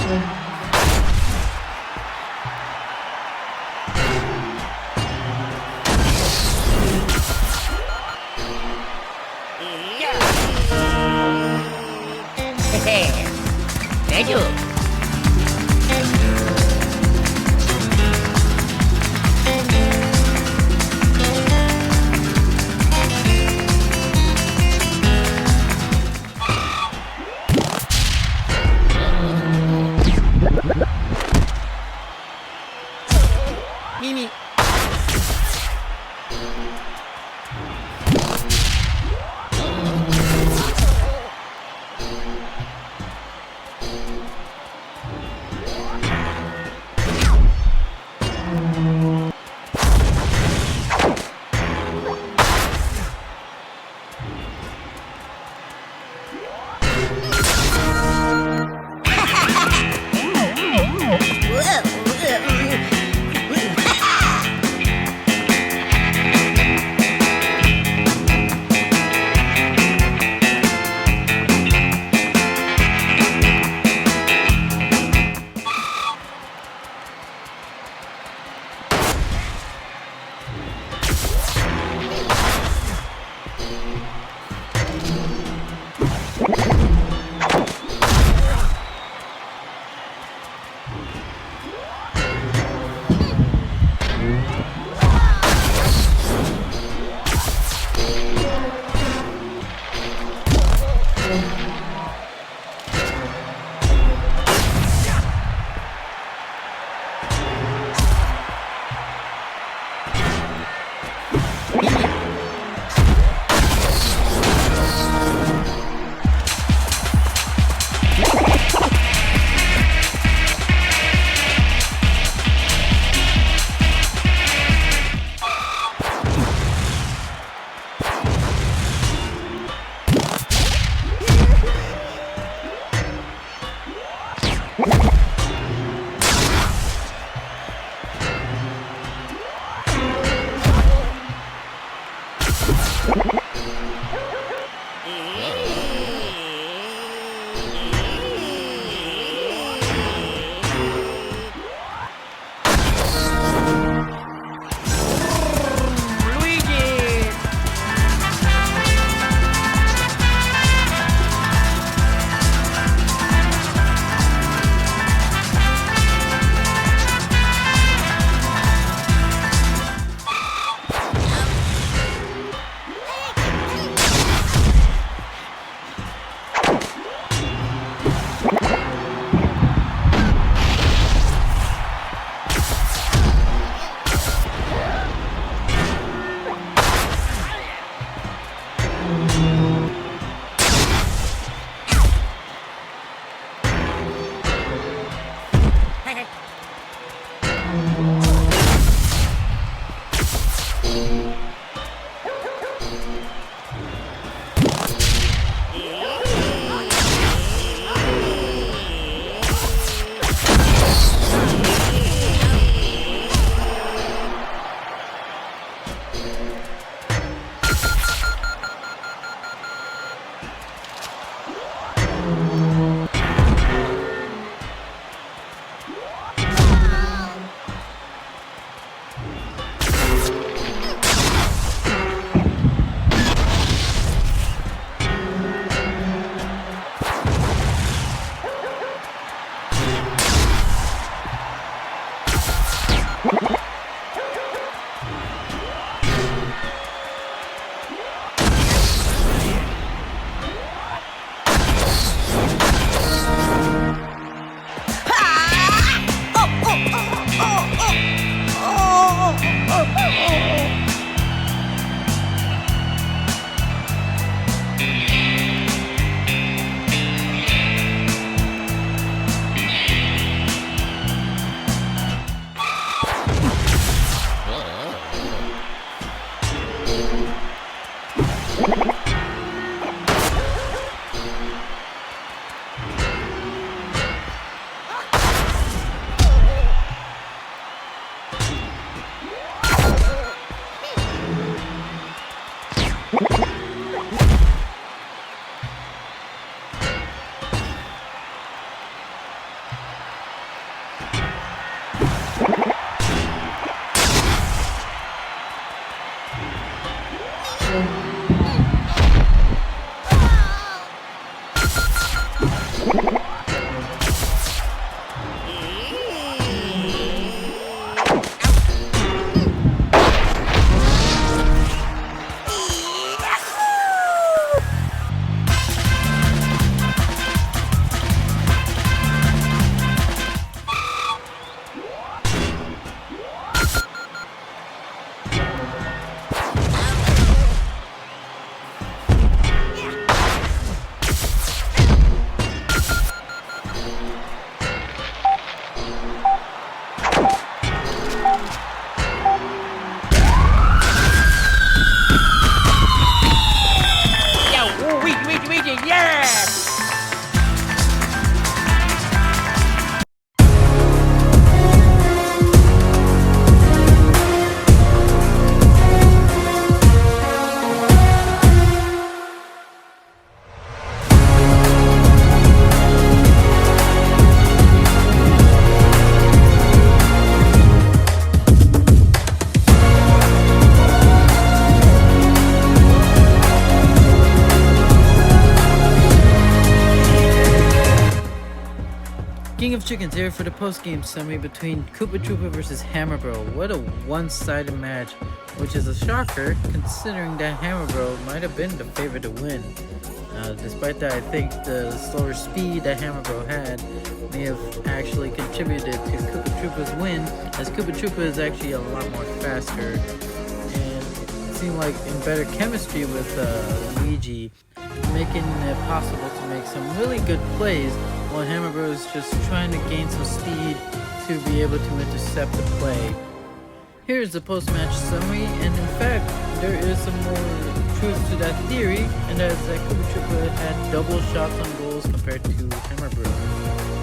Luigi. Mimi. King of Chickens here for the post-game summary between Koopa Troopa versus Hammer Bro. What a one-sided match, which is a shocker considering that Hammer Bro might have been the favorite to win. Despite that, I think the slower speed that Hammer Bro had may have actually contributed to Koopa Troopa's win, as Koopa Troopa is actually a lot more faster and seemed like in better chemistry with Luigi, making it possible to make some really good plays while Hammer Bro is just trying to gain some speed to be able to intercept the play. Here's the post-match summary, and in fact, there is some more truth to that theory, and that is that Koopa Troopa had double shots on goals compared to Hammer Bro.